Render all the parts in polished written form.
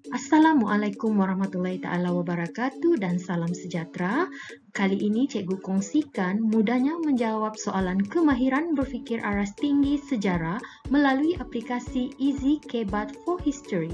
Assalamualaikum warahmatullahi ta'ala wabarakatuh dan salam sejahtera. Kali ini cikgu kongsikan mudahnya menjawab soalan kemahiran berfikir aras tinggi sejarah melalui aplikasi Easy Kebat for History.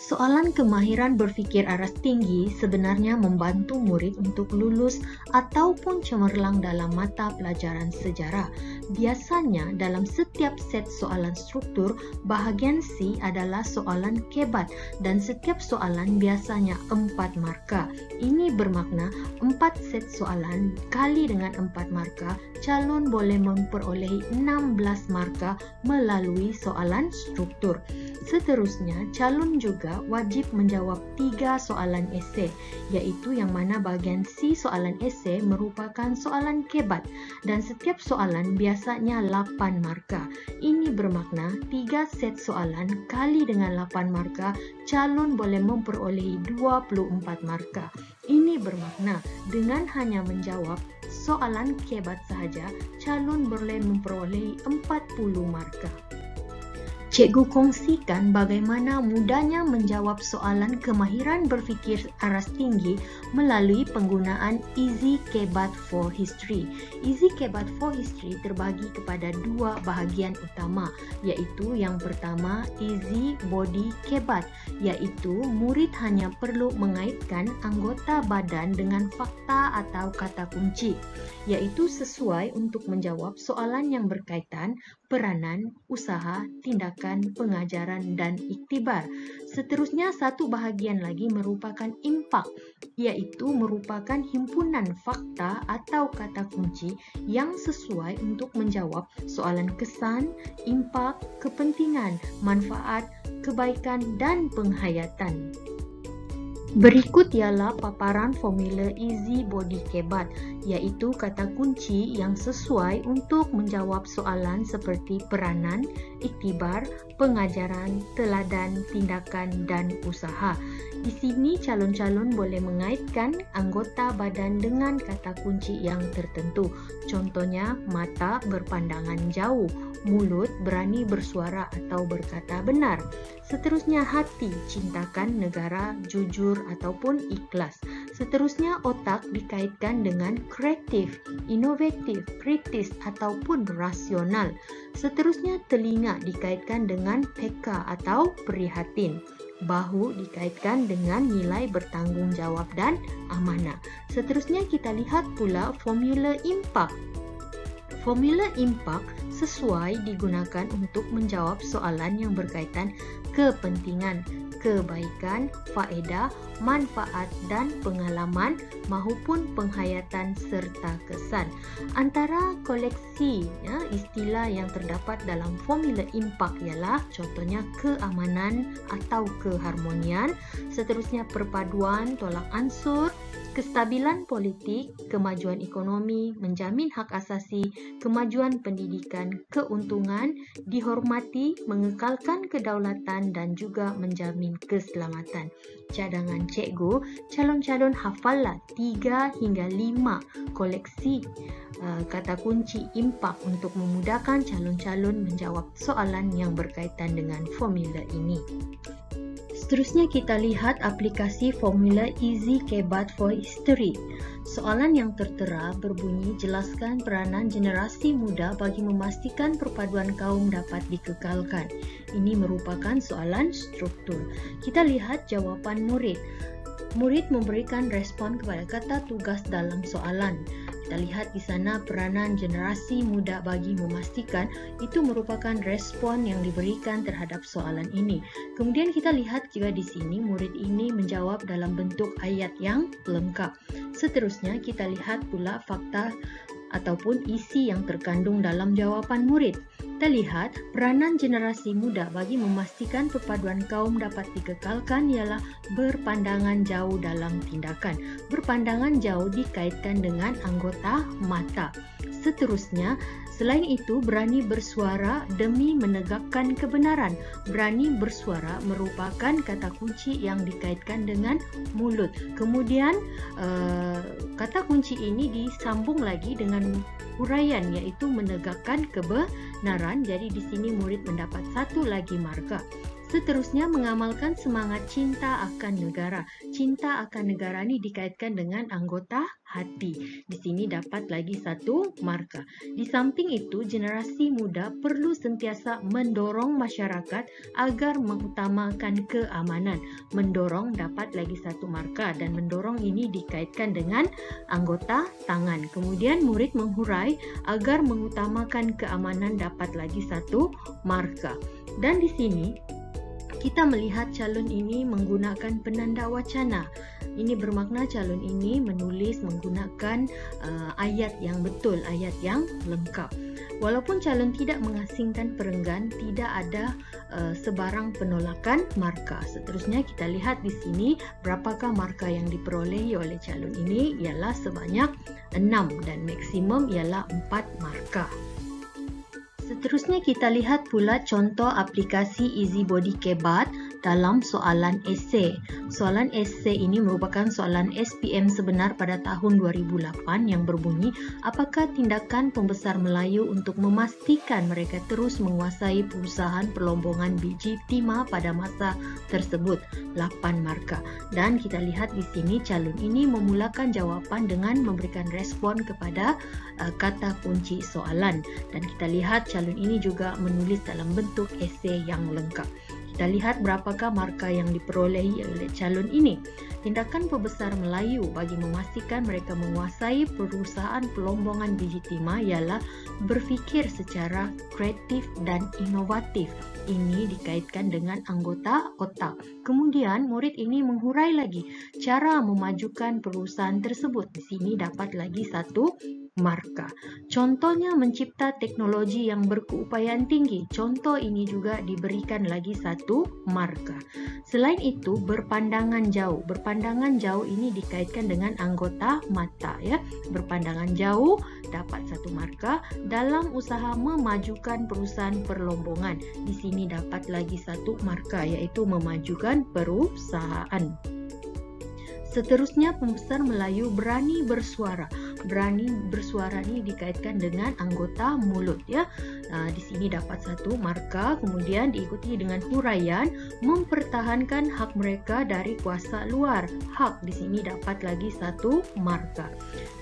Soalan kemahiran berfikir aras tinggi sebenarnya membantu murid untuk lulus ataupun cemerlang dalam mata pelajaran sejarah. Biasanya dalam setiap set soalan struktur, bahagian C adalah soalan kebat dan setiap soalan biasanya 4 markah. Ini bermakna 4 set soalan kali dengan 4 markah, calon boleh memperolehi 16 markah melalui soalan struktur. Seterusnya, calon juga wajib menjawab 3 soalan esei, iaitu yang mana bahagian C soalan esei merupakan soalan kebat dan setiap soalan biasanya 8 markah. Ini bermakna 3 set soalan kali dengan 8 markah, calon boleh memperolehi 24 markah. Ini bermakna dengan hanya menjawab soalan kebat sahaja, calon boleh memperolehi 40 markah. Cikgu kongsikan bagaimana mudahnya menjawab soalan kemahiran berfikir aras tinggi melalui penggunaan Easy Kebat for History. Easy Kebat for History terbagi kepada 2 bahagian utama, iaitu yang pertama Easy Body Kebat, iaitu murid hanya perlu mengaitkan anggota badan dengan fakta atau kata kunci, iaitu sesuai untuk menjawab soalan yang berkaitan peranan, usaha, tindakan, pengajaran dan iktibar. Seterusnya, satu bahagian lagi merupakan impak, iaitu merupakan himpunan fakta atau kata kunci yang sesuai untuk menjawab soalan kesan, impak, kepentingan, manfaat, kebaikan dan penghayatan. Berikut ialah paparan formula Easy Body Kebat, iaitu kata kunci yang sesuai untuk menjawab soalan seperti peranan, iktibar, pengajaran, teladan, tindakan dan usaha. Di sini calon-calon boleh mengaitkan anggota badan dengan kata kunci yang tertentu. Contohnya, mata berpandangan jauh, mulut berani bersuara atau berkata benar. Seterusnya, hati cintakan negara, jujur ataupun ikhlas. Seterusnya, otak dikaitkan dengan kreatif, inovatif, kritis ataupun rasional. Seterusnya, telinga dikaitkan dengan peka atau prihatin. Bahu dikaitkan dengan nilai bertanggung jawab dan amanah. Seterusnya kita lihat pula formula impak. Formula impak sesuai digunakan untuk menjawab soalan yang berkaitan kepentingan, kebaikan, faedah, manfaat dan pengalaman maupun penghayatan serta kesan. Antara koleksi istilah yang terdapat dalam formula impak ialah contohnya keamanan atau keharmonian, seterusnya perpaduan tolak ansur, kestabilan politik, kemajuan ekonomi, menjamin hak asasi, kemajuan pendidikan, keuntungan, dihormati, mengekalkan kedaulatan dan juga menjamin keselamatan. Cadangan cikgu, calon-calon hafallah 3 hingga 5 koleksi kata kunci impak untuk memudahkan calon-calon menjawab soalan yang berkaitan dengan formula ini. Seterusnya kita lihat aplikasi formula Easy Kebat for History. Soalan yang tertera berbunyi, jelaskan peranan generasi muda bagi memastikan perpaduan kaum dapat dikekalkan. Ini merupakan soalan struktur. Kita lihat jawapan murid. Murid memberikan respon kepada kata tugas dalam soalan. Kita lihat di sana peranan generasi muda bagi memastikan, itu merupakan respon yang diberikan terhadap soalan ini. Kemudian kita lihat juga di sini murid ini menjawab dalam bentuk ayat yang lengkap. Seterusnya kita lihat pula fakta ataupun isi yang terkandung dalam jawapan murid. Kita lihat peranan generasi muda bagi memastikan perpaduan kaum dapat dikekalkan ialah berpandangan jauh dalam tindakan. Berpandangan jauh dikaitkan dengan anggota mata. Seterusnya, selain itu berani bersuara demi menegakkan kebenaran. Berani bersuara merupakan kata kunci yang dikaitkan dengan mulut. Kemudian kata kunci ini disambung lagi dengan huraian, yaitu menegakkan kebenaran. Jadi di sini murid mendapat 1 lagi markah. Seterusnya, mengamalkan semangat cinta akan negara. Cinta akan negara ini dikaitkan dengan anggota hati. Di sini dapat lagi 1 markah. Di samping itu, generasi muda perlu sentiasa mendorong masyarakat agar mengutamakan keamanan. Mendorong dapat lagi 1 markah, dan mendorong ini dikaitkan dengan anggota tangan. Kemudian murid menghurai agar mengutamakan keamanan dapat lagi 1 markah. Dan di sini kita melihat calon ini menggunakan penanda wacana. Ini bermakna calon ini menulis menggunakan ayat yang betul, ayat yang lengkap. Walaupun calon tidak mengasingkan perenggan, tidak ada sebarang penolakan markah. Seterusnya kita lihat di sini berapakah markah yang diperolehi oleh calon ini, ialah sebanyak 6 dan maksimum ialah 4 markah. Seterusnya kita lihat pula contoh aplikasi EasyBody Kebat dalam soalan esei. Soalan esei ini merupakan soalan SPM sebenar pada tahun 2008 yang berbunyi, apakah tindakan pembesar Melayu untuk memastikan mereka terus menguasai perusahaan perlombongan biji timah pada masa tersebut? 8 markah. Dan kita lihat di sini calon ini memulakan jawapan dengan memberikan respon kepada kata kunci soalan. Dan kita lihat calon ini juga menulis dalam bentuk esei yang lengkap. Kita lihat berapakah markah yang diperolehi oleh calon ini. Tindakan pembesar Melayu bagi memastikan mereka menguasai perusahaan pelombongan biji timah ialah berfikir secara kreatif dan inovatif. Ini dikaitkan dengan anggota otak. Kemudian murid ini menghurai lagi cara memajukan perusahaan tersebut. Di sini dapat lagi 1 markah. Contohnya mencipta teknologi yang berkeupayaan tinggi. Contoh ini juga diberikan lagi 1 markah. Selain itu, berpandangan jauh. Berpandangan jauh ini dikaitkan dengan anggota mata, ya. Berpandangan jauh dapat 1 markah dalam usaha memajukan perusahaan perlombongan. Di sini dapat lagi 1 markah, yaitu memajukan perusahaan. Seterusnya, pembesar Melayu berani bersuara. Berani bersuara ini dikaitkan dengan anggota mulut, ya. Di sini dapat 1 markah, kemudian diikuti dengan huraian mempertahankan hak mereka dari kuasa luar. Hak di sini dapat lagi 1 markah.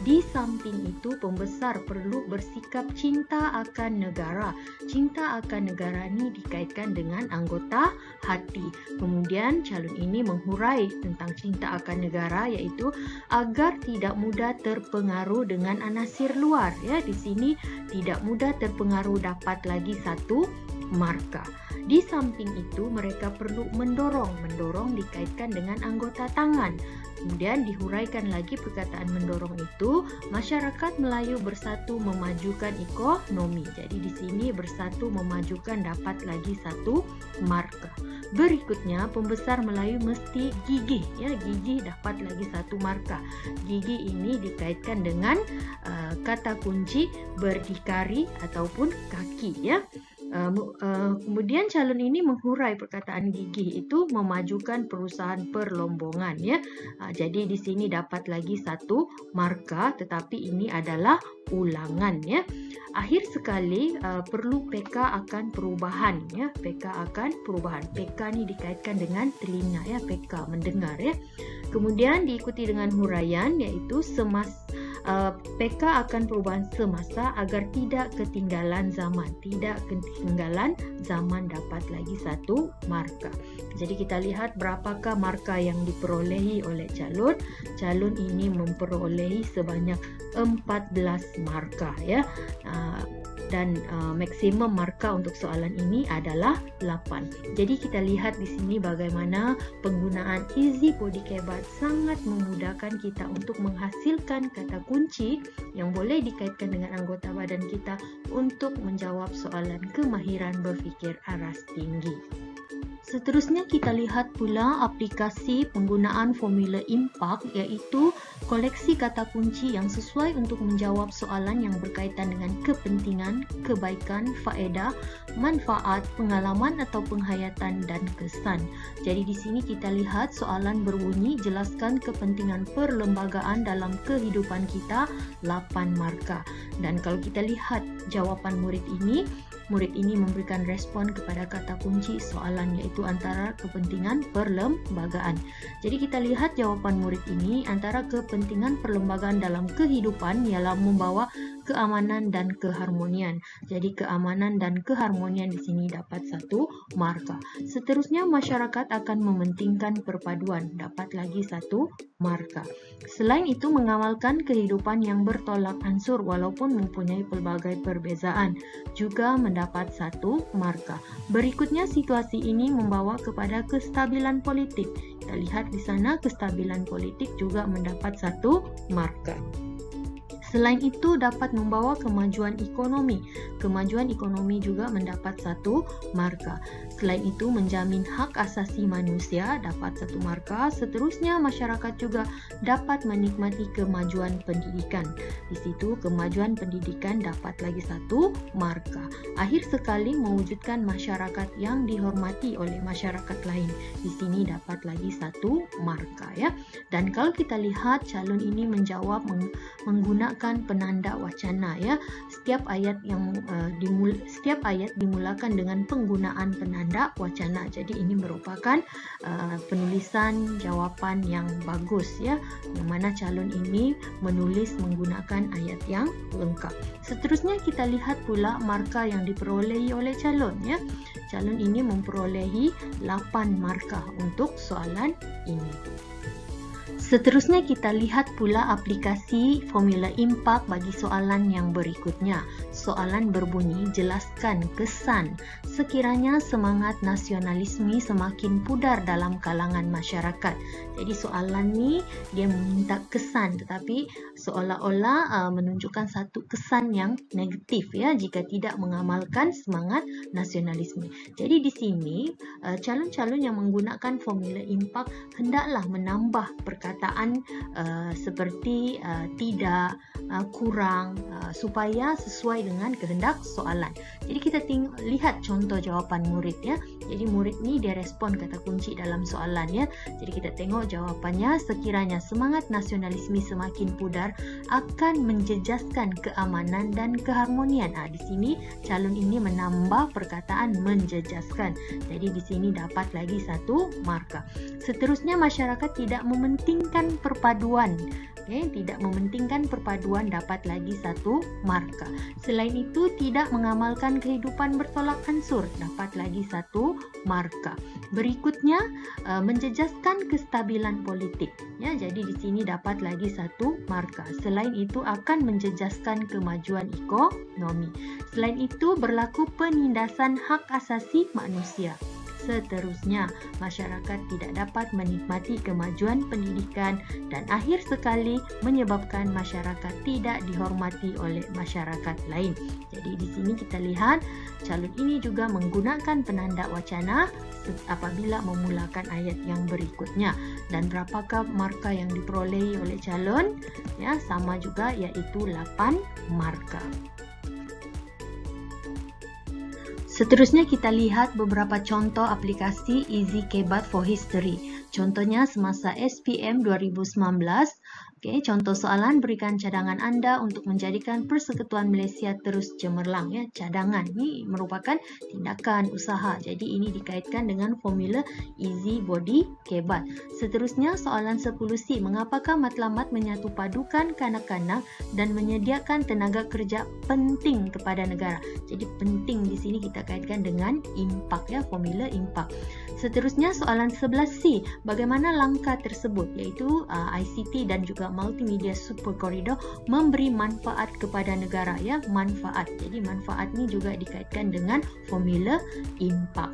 Di samping itu, pembesar perlu bersikap cinta akan negara. Cinta akan negara ini dikaitkan dengan anggota hati. Kemudian calon ini menghurai tentang cinta akan negara, yaitu agar tidak mudah terpengaruh dengan anasir luar, ya. Di sini tidak mudah terpengaruh dapat lagi 1 markah. Di samping itu, mereka perlu mendorong. Mendorong dikaitkan dengan anggota tangan. Kemudian dihuraikan lagi perkataan mendorong itu, masyarakat Melayu bersatu memajukan ekonomi. Jadi di sini bersatu memajukan dapat lagi 1 markah. Berikutnya, pembesar Melayu mesti gigih, ya. Gigih dapat lagi 1 markah. Gigih ini dikaitkan dengan kata kunci berdikari ataupun kaki, ya. Kemudian calon ini menghurai perkataan gigih itu memajukan perusahaan perlombongan, ya. Jadi di sini dapat lagi 1 markah, tetapi ini adalah ulangan, ya. Akhir sekali, perlu PK akan perubahan, ya. PK akan perubahan. PK ini dikaitkan dengan telinga, ya. PK mendengar, ya. Kemudian diikuti dengan huraian, yaitu PK akan perubahan semasa agar tidak ketinggalan zaman. Tidak ketinggalan zaman dapat lagi 1 markah. Jadi kita lihat berapakah markah yang diperolehi oleh calon. Calon ini memperolehi sebanyak 14 markah, ya. Dan maksimum markah untuk soalan ini adalah 8. Jadi kita lihat di sini bagaimana penggunaan EasyBody Kebat sangat memudahkan kita untuk menghasilkan kata kunci yang boleh dikaitkan dengan anggota badan kita untuk menjawab soalan kemahiran berfikir aras tinggi. Seterusnya kita lihat pula aplikasi penggunaan formula impak, yaitu koleksi kata kunci yang sesuai untuk menjawab soalan yang berkaitan dengan kepentingan, kebaikan, faedah, manfaat, pengalaman atau penghayatan dan kesan. Jadi di sini kita lihat soalan berbunyi jelaskan kepentingan perlembagaan dalam kehidupan kita, 8 markah. Dan kalau kita lihat jawapan murid ini, murid ini memberikan respon kepada kata kunci soalan, yaitu antara kepentingan perlembagaan. Jadi kita lihat jawapan murid ini, antara kepentingan perlembagaan dalam kehidupan ialah membawa keamanan dan keharmonian. Jadi keamanan dan keharmonian di sini dapat 1 markah. Seterusnya, masyarakat akan mementingkan perpaduan, dapat lagi 1 markah. Selain itu, mengamalkan kehidupan yang bertolak ansur walaupun mempunyai pelbagai perbezaan, juga mendapat 1 markah. Berikutnya, situasi ini membawa kepada kestabilan politik. Kita lihat di sana, kestabilan politik juga mendapat 1 markah. Selain itu, dapat membawa kemajuan ekonomi. Kemajuan ekonomi juga mendapat 1 markah. Selain itu, menjamin hak asasi manusia, dapat 1 markah. Seterusnya, masyarakat juga dapat menikmati kemajuan pendidikan. Di situ, kemajuan pendidikan dapat lagi 1 markah. Akhir sekali, mewujudkan masyarakat yang dihormati oleh masyarakat lain. Di sini dapat lagi 1 markah, ya. Dan kalau kita lihat, calon ini menjawab menggunakan penanda wacana, ya. Setiap ayat dimulakan dengan penggunaan penanda wacana. Jadi ini merupakan penulisan jawaban yang bagus, ya, yang mana calon ini menulis menggunakan ayat yang lengkap. Seterusnya kita lihat pula markah yang diperolehi oleh calon, ya. Calon ini memperolehi 8 markah untuk soalan ini. Seterusnya kita lihat pula aplikasi formula impak bagi soalan yang berikutnya. Soalan berbunyi, jelaskan kesan sekiranya semangat nasionalisme semakin pudar dalam kalangan masyarakat. Jadi soalan ni dia meminta kesan, tetapi seolah-olah menunjukkan satu kesan yang negatif, ya, jika tidak mengamalkan semangat nasionalisme. Jadi di sini calon-calon yang menggunakan formula impak hendaklah menambah perkataan seperti tidak, kurang, supaya sesuai dengan kehendak soalan. Jadi kita lihat contoh jawapan murid, ya. Jadi murid ni dia respon kata kunci dalam soalan, ya. Jadi kita tengok jawapannya, sekiranya semangat nasionalisme semakin pudar akan menjejaskan keamanan dan keharmonian. Di sini calon ini menambah perkataan menjejaskan. Jadi di sini dapat lagi 1 markah. Seterusnya, masyarakat tidak mementingkan perpaduan. Tidak mementingkan perpaduan dapat lagi 1 markah. Selain itu, tidak mengamalkan kehidupan bertolak ansur dapat lagi 1 markah. Berikutnya, menjejaskan kestabilan politik. Ya, jadi di sini dapat lagi 1 markah. Selain itu, akan menjejaskan kemajuan ekonomi. Selain itu, berlaku penindasan hak asasi manusia. Seterusnya, masyarakat tidak dapat menikmati kemajuan pendidikan dan akhir sekali menyebabkan masyarakat tidak dihormati oleh masyarakat lain. Jadi di sini kita lihat calon ini juga menggunakan penanda wacana apabila memulakan ayat yang berikutnya. Dan berapakah markah yang diperolehi oleh calon? Ya, sama juga, yaitu 8 markah. Seterusnya kita lihat beberapa contoh aplikasi Easy Kebat for History. Contohnya semasa SPM 2019. Contoh soalan, berikan cadangan Anda untuk menjadikan Persekutuan Malaysia terus cemerlang. Ya, cadangan ini merupakan tindakan usaha. Jadi ini dikaitkan dengan formula Easy Body Kebat. Seterusnya soalan 10C, mengapakah matlamat menyatu padukan kanak-kanak dan menyediakan tenaga kerja penting kepada negara. Jadi penting di sini kita kaitkan dengan impak, ya, formula impak. Seterusnya soalan 11C, bagaimana langkah tersebut, iaitu ICT dan juga multimedia super koridor memberi manfaat kepada negara, ya, manfaat. Jadi manfaat ini juga dikaitkan dengan formula impak.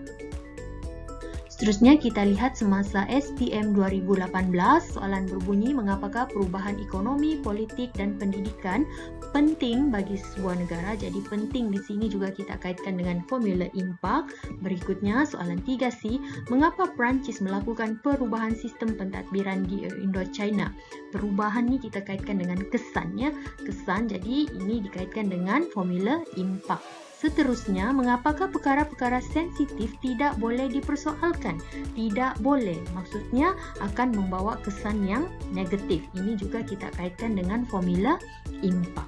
Seterusnya kita lihat semasa SPM 2018, soalan berbunyi, mengapakah perubahan ekonomi, politik dan pendidikan penting bagi sebuah negara. Jadi penting di sini juga kita kaitkan dengan formula impak. Berikutnya soalan 3C, mengapa Perancis melakukan perubahan sistem pentadbiran di Indochina. Perubahan ini kita kaitkan dengan kesannya, kesan. Jadi ini dikaitkan dengan formula impak. Seterusnya, mengapakah perkara-perkara sensitif tidak boleh dipersoalkan? Tidak boleh, maksudnya akan membawa kesan yang negatif. Ini juga kita kaitkan dengan formula impak.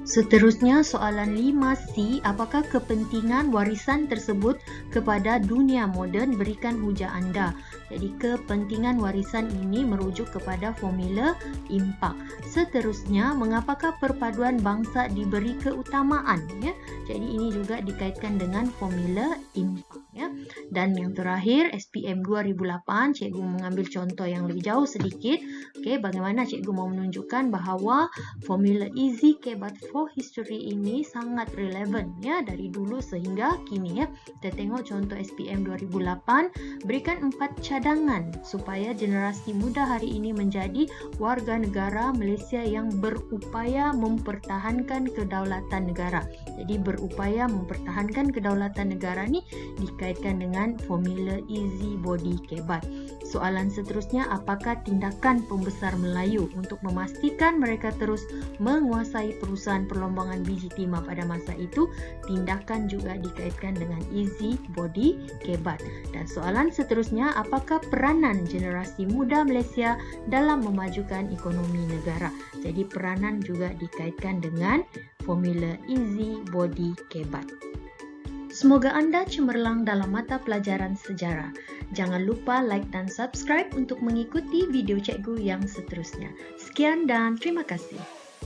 Seterusnya soalan 5C, apakah kepentingan warisan tersebut kepada dunia moden? Berikan hujah anda. Jadi kepentingan warisan ini merujuk kepada formula impak. Seterusnya, mengapakah perpaduan bangsa diberi keutamaan? Ya? Jadi ini juga dikaitkan dengan formula impak. Ya? Dan yang terakhir, SPM 2008, cikgu mengambil contoh yang lebih jauh sedikit. Okey, bagaimana cikgu mau menunjukkan bahawa formula easy kebat for history ini sangat relevan ya dari dulu sehingga kini ya. Kita tengok contoh SPM 2008, berikan 4 cadangan supaya generasi muda hari ini menjadi warga negara Malaysia yang berupaya mempertahankan kedaulatan negara. Jadi berupaya mempertahankan kedaulatan negara ni dikaitkan dengan formula easy body kebat. Soalan seterusnya, apakah tindakan pembesar Melayu untuk memastikan mereka terus menguasai perusahaan perlombangan biji timah pada masa itu? Tindakan juga dikaitkan dengan easy body kebat. Dan soalan seterusnya, apakah peranan generasi muda Malaysia dalam memajukan ekonomi negara? Jadi peranan juga dikaitkan dengan formula easy body kebat. Semoga anda cemerlang dalam mata pelajaran sejarah. Jangan lupa like dan subscribe untuk mengikuti video cikgu yang seterusnya. Sekian dan terima kasih.